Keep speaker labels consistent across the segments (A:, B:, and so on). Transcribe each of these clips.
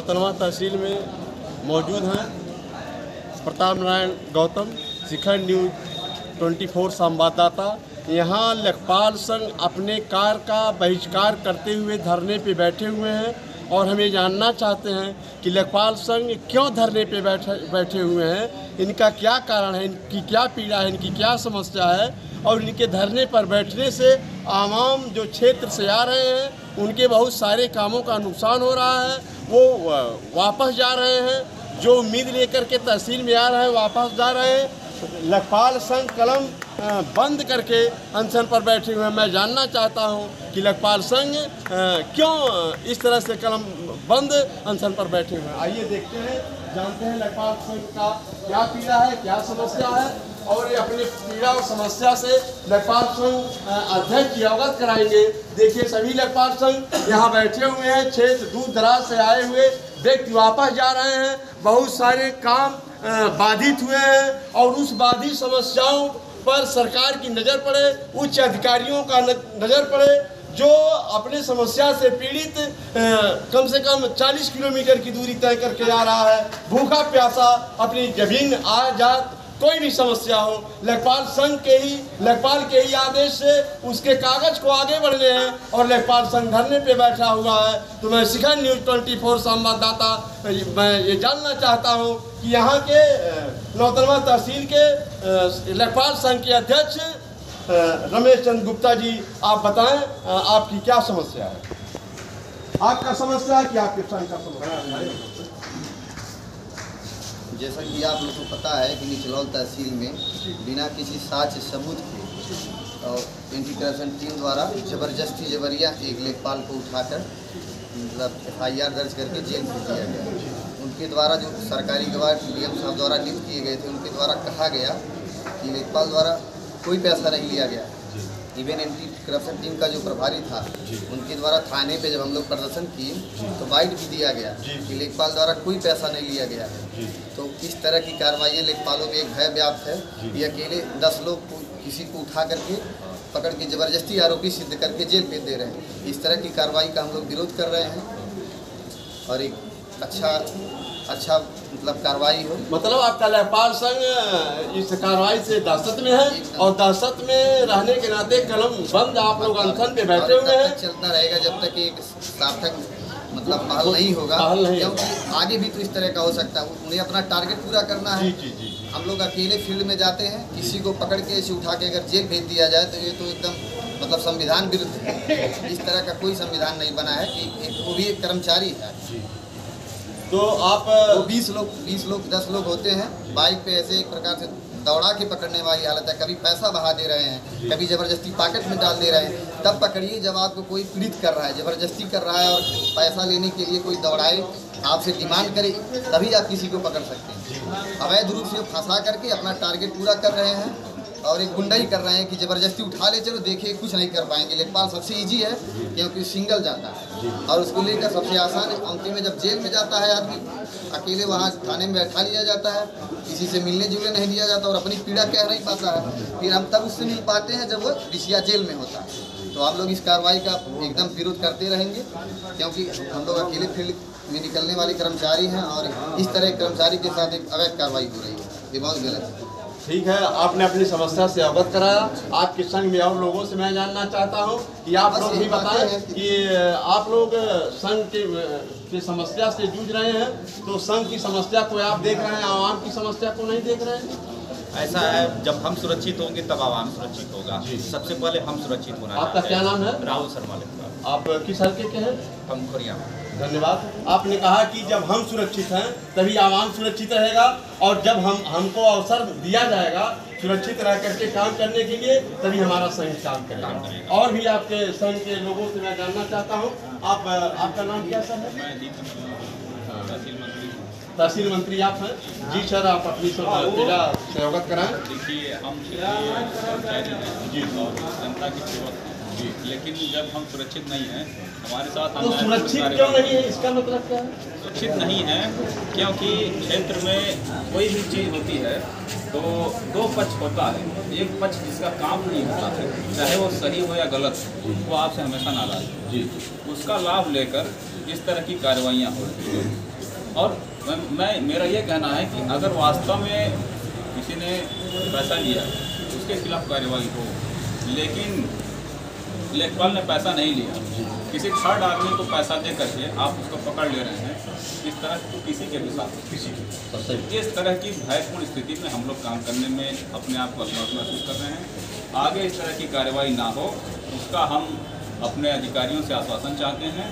A: नौतनवा तहसील में मौजूद हैं प्रताप नारायण गौतम, शिखर न्यूज़ 24 संवाददाता। यहाँ लेखपाल संघ अपने कार्य का बहिष्कार करते हुए धरने पे बैठे हुए हैं और हमें जानना चाहते हैं कि लेखपाल संघ क्यों धरने पे बैठे हुए हैं, इनका क्या कारण है, इनकी क्या पीड़ा है, इनकी क्या समस्या है और इनके धरने पर बैठने से आवाम जो क्षेत्र से आ रहे हैं उनके बहुत सारे कामों का नुकसान हो रहा है। वो वापस जा रहे हैं, जो उम्मीद लेकर के तहसील में आ रहे हैं वापस जा रहे हैं। लेखपाल संघ कलम बंद करके अनशन पर बैठे हुए हैं। मैं जानना चाहता हूं कि लेखपाल संघ क्यों इस तरह से कलम बंद अनशन पर बैठे हुए हैं। आइए देखते हैं, जानते हैं लेखपाल संघ का क्या पीड़ा है, क्या समस्या है और ये अपनी पीड़ा और समस्या से लेखपाल संघ अध्यक्ष की अवगत कराएंगे। देखिए, सभी लेखपाल संघ यहाँ बैठे हुए हैं। क्षेत्र दूर दराज से आए हुए व्यक्ति वापस जा रहे हैं। बहुत सारे काम बाधित हुए हैं और उस बाधित समस्याओं पर सरकार की नज़र पड़े, उच्च अधिकारियों का नज़र पड़े, जो अपने समस्या से पीड़ित कम से कम 40 किलोमीटर की दूरी तय करके आ रहा है। भूखा प्यासा अपनी जमीन आजाद कोई भी समस्या हो, लेखपाल संघ लेखपाल के ही आदेश से उसके कागज को आगे बढ़ने हैं और लेखपाल संघ धरने पे बैठा हुआ है। तो मैं शिखर न्यूज़ 24 संवाददाता मैं ये जानना चाहता हूँ कि यहाँ के नौतनवा तहसील के लेखपाल संघ के अध्यक्ष रमेश चंद्र गुप्ता जी, आप बताएं आपकी क्या समस्या है, आपका समस्या है कि आपके संघ का समस्या है?
B: जैसा कि आप लोग को पता है कि निचलौल तहसील में बिना किसी साक्ष्य सबूत के और एंटी करप्शन टीम द्वारा जबरिया एक लेखपाल को उठाकर मतलब FIR दर्ज करके जेल भेज दिया गया। उनके द्वारा जो सरकारी गवाह DM साहब द्वारा नियुक्त किए गए थे, उनके द्वारा कहा गया कि लेखपाल द्वारा कोई पैसा नहीं लिया गया। इवन एंटी करप्शन टीम का जो प्रभारी था उनके द्वारा थाने पे जब हम लोग प्रदर्शन किए तो बाइट भी दिया गया कि लेखपाल द्वारा कोई पैसा नहीं लिया गया है। तो इस तरह की कार्रवाइयाँ लेखपालों में एक भय व्याप्त है। ये अकेले 10 लोग किसी को उठा करके पकड़ के ज़बरदस्ती आरोपी सिद्ध करके जेल भेज दे रहे हैं। इस तरह की कार्रवाई का हम लोग विरोध कर रहे हैं और एक अच्छा मतलब कार्रवाई हो। मतलब
A: आपका लेखपाल संघ इस कार्रवाई से दहशत में है और दहशत में रहने के नाते कलम बंद आप लोग अनशन पे बैठे हुए हैं।
B: चलता रहेगा जब तक एक सार्थक मतलब पहल नहीं होगा, क्योंकि आगे भी तो इस तरह का हो सकता है। उन्हें अपना टारगेट पूरा करना है। हम लोग अकेले फील्ड में जाते हैं, किसी को पकड़ के ऐसे उठा के अगर जेल भेज दिया जाए तो ये तो एकदम मतलब संविधान विरुद्ध है। इस तरह का कोई संविधान नहीं बना है कि वो भी एक कर्मचारी है।
A: तो आप
B: 20 लोग 10 लोग होते हैं, बाइक पे ऐसे एक प्रकार से दौड़ा के पकड़ने वाली हालत है। कभी पैसा बहा दे रहे हैं, कभी ज़बरदस्ती पॉकेट में डाल दे रहे हैं। तब पकड़िए जब आपको कोई पीड़ित कर रहा है, ज़बरदस्ती कर रहा है और पैसा लेने के लिए कोई दौड़ाए, आपसे डिमांड करे, तभी आप किसी को पकड़ सकते हैं। अवैध रूप से फंसा करके अपना टारगेट पूरा कर रहे हैं और एक गुंडाई कर रहे हैं कि ज़बरदस्ती उठा ले, चलो देखिए कुछ नहीं कर पाएंगे। लेखपाल सबसे ईजी है क्योंकि सिंगल जाता है और उसको लेकर सबसे आसान है। अंतिम में जब जेल में जाता है आदमी, अकेले वहाँ थाने में बैठा लिया जाता है, किसी से मिलने जुलने नहीं दिया जाता और अपनी पीड़ा कह नहीं पाता है। फिर हम तब उससे मिल पाते हैं जब वो बिसिया जेल में होता है। तो आप लोग इस कार्रवाई का एकदम विरोध करते रहेंगे क्योंकि हम लोग अकेले फील्ड में निकलने वाले कर्मचारी हैं और इस तरह कर्मचारी के साथ एक अवैध कार्रवाई हो रही है, ये बहुत गलत है।
A: ठीक है, आपने अपनी समस्या से अवगत कराया। आपके संघ में और लोगों से मैं जानना चाहता हूं कि आप लोग भी बताएं कि आप लोग संघ की समस्या से जूझ रहे हैं, तो संघ की समस्या को आप देख रहे हैं, आवाम की समस्या को नहीं देख रहे हैं।
C: ऐसा है, जब हम सुरक्षित होंगे तब आवाम सुरक्षित होगा। सबसे पहले हम सुरक्षित होना।
A: आपका क्या नाम है?
C: राहुल शर्मा लेखपाल।
A: आप किस हल्के के हैं?
C: हम खोरिया।
A: धन्यवाद। आपने कहा कि जब हम सुरक्षित हैं तभी आवाम सुरक्षित रहेगा और जब हमको अवसर दिया जाएगा सुरक्षित रह करके काम करने के लिए तभी हमारा संघ काम करेगा। और भी आपके संघ के लोगों से मैं जानना चाहता हूँ, आपका नाम क्या सर है? तहसील मंत्री आप हैं जी। सर, आप अपनी पीड़ा से अवगत कराएं।
D: देखिए, हम जी और जनता की सेवा जी, लेकिन जब हम सुरक्षित नहीं हैं, हमारे साथ
A: तो सुरक्षित क्यों नहीं है, इसका मतलब क्या है?
D: सुरक्षित नहीं है क्योंकि क्षेत्र में कोई भी चीज़ होती है तो दो पक्ष होता है। एक पक्ष जिसका काम नहीं होता है, चाहे वो सही हो या गलत, वो आपसे हमेशा नाराज है। उसका लाभ लेकर इस तरह की कार्रवाइयाँ हो रही हैं। और मेरा ये कहना है कि अगर वास्तव में किसी ने पैसा लिया उसके खिलाफ कार्रवाई हो, लेकिन लेखपाल ने पैसा नहीं लिया, किसी थर्ड आदमी को पैसा दे करके आप उसको पकड़ ले रहे हैं, इस तरह तो किसी के भी साथ इस तरह की भयपूर्ण स्थिति में हम लोग काम करने में अपने आप को असमर्थ महसूस कर रहे हैं। आगे इस तरह की कार्रवाई ना हो उसका हम अपने अधिकारियों से आश्वासन चाहते हैं,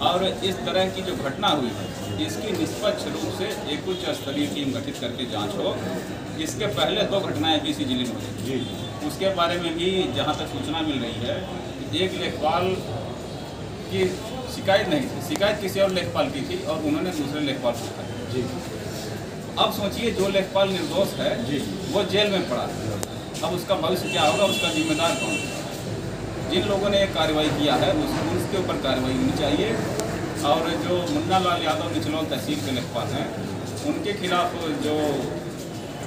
D: और इस तरह की जो घटना हुई है इसकी निष्पक्ष रूप से एक उच्च स्तरीय टीम गठित करके जांच हो। इसके पहले 2 घटनाएं BC जिले में हुई, उसके बारे में भी जहां तक सूचना मिल रही है, एक लेखपाल की शिकायत नहीं थी, शिकायत किसी और लेखपाल की थी और उन्होंने दूसरे लेखपाल को उठाया। अब सोचिए जो लेखपाल निर्दोष है वो जेल में पड़ा है, अब उसका भविष्य क्या होगा, उसका जिम्मेदार कौन है? जिन लोगों ने एक कार्रवाई किया है उसके ऊपर कार्रवाई होनी चाहिए। और जो मुन्ना लाल यादव निचलौल तहसील के लेखपाल हैं उनके खिलाफ जो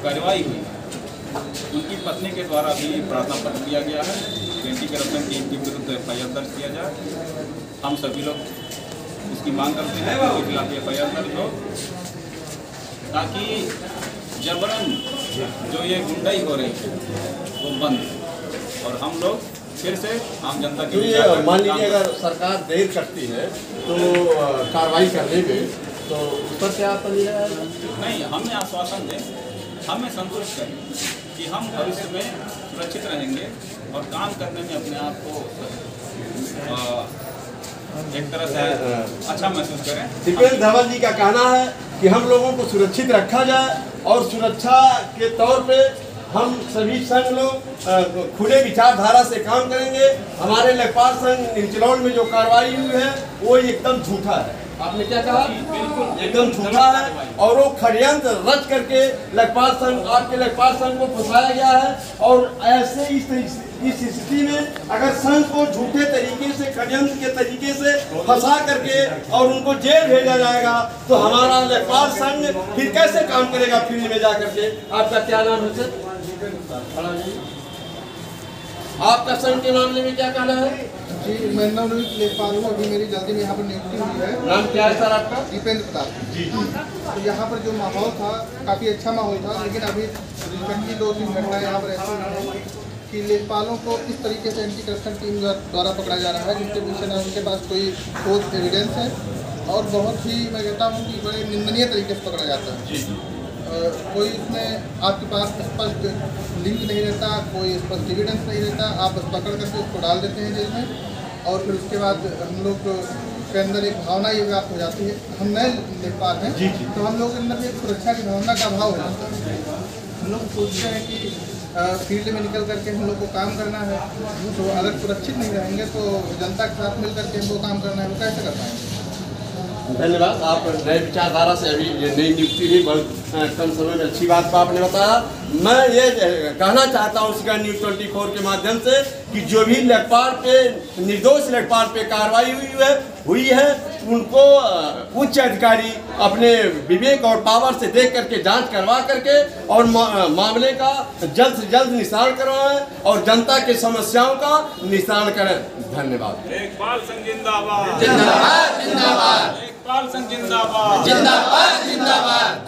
D: कार्रवाई हुई है उनकी पत्नी के द्वारा भी प्रार्थना पत्र दिया गया है, एंटी करप्शन टीम के विरुद्ध FIR दर्ज किया जाए। हम सभी लोग उसकी मांग करते हैं कि उनके खिलाफ FIR दर्ज हो, ताकि जबरन जो ये गुंडाई हो रही है वो बंद, और हम लोग फिर से आम जनता
A: तो ये मान लीजिए अगर सरकार देर करती है तो कार्रवाई करने में, तो उस पर क्या
D: नहीं, हमें आश्वासन दें, हमें संतुष्ट करें कि हम भविष्य में सुरक्षित रहेंगे और काम करने में अपने आप को एक तरह से अच्छा महसूस करें।
A: दीपेंद्र धवल जी का कहना है कि हम लोगों को सुरक्षित रखा जाए और सुरक्षा के तौर पे हम सभी संघ लोग खुले विचारधारा से काम करेंगे। हमारे लेखपाल संघ निचलौल में जो कार्रवाई हुई है वो एकदम झूठा है। आपने क्या कहा?
D: बिल्कुल
A: एकदम झूठा है और वो षड्यंत्र रच करके लेखपाल संघ, आपके लेखपाल संघ को फंसाया गया है। और ऐसे इस स्थिति में अगर संघ को झूठे तरीके से, षड्यंत्र के तरीके से फंसा करके और उनको जेल भेजा जाएगा तो हमारा लेखपाल संघ फिर कैसे काम करेगा फील्ड में जाकर के? आपका क्या नाम है सर? आपका संघ के मामले में क्या कहना है?
E: जी, मैं नवनियुक्त लेखपाल हूँ, अभी मेरी जल्दी में यहाँ पर नियुक्ति हुई है।
A: नाम क्या है सर आपका?
E: दीपेंद्र प्रताप जी। तो यहाँ पर जो माहौल था काफ़ी अच्छा माहौल था, लेकिन अभी रिसेंटली 2-3 घटनाएं यहाँ पर ऐसी हैं कि लेखपालों को इस तरीके से एंटी करप्शन टीम द्वारा पकड़ा जा रहा है जिसके पीछे ना उनके पास कोई ठोस एविडेंस है और बहुत ही, मैं कहता हूँ कि बड़े निंदनीय तरीके से पकड़ा जाता है। कोई इसमें आपके पास स्पष्ट लिंक नहीं रहता, कोई स्पष्ट एविडेंस नहीं रहता, आप बस पकड़ करके उसको डाल देते हैं जेल में और फिर उसके बाद हम लोग के अंदर एक भावना ये व्याप्त हो जाती है। हम नए लेखपाल हैं तो हम लोग के अंदर एक सुरक्षा की भावना का अभाव हो जाता है। हम लोग सोचते हैं कि फील्ड में निकल करके हम लोग को काम करना है, तो अगर सुरक्षित नहीं रहेंगे तो जनता के साथ मिल करके हमको काम करना है, वो कैसे कर पाएंगे?
A: धन्यवाद। आप नए विचारधारा से अभी ये नई नियुक्ति हुई, बहुत कम समय में अच्छी बात को आपने बताया। मैं ये कहना चाहता हूँ सिखा न्यूज़ 24 के माध्यम से कि जो भी लेखपाल पे, निर्दोष लेखपाल पे कार्रवाई हुई है उनको उच्च अधिकारी अपने विवेक और पावर से देख करके जांच करवा करके और मामले का जल्द से जल्द निस्तारण करवाएं और जनता की समस्याओं का निस्तारण करें। धन्यवाद।
D: लेखपाल संघ जिंदाबाद,
B: जिंदाबाद जिंदाबाद,
D: लेखपाल संघ जिंदाबाद,
B: जिंदाबाद जिंदाबाद।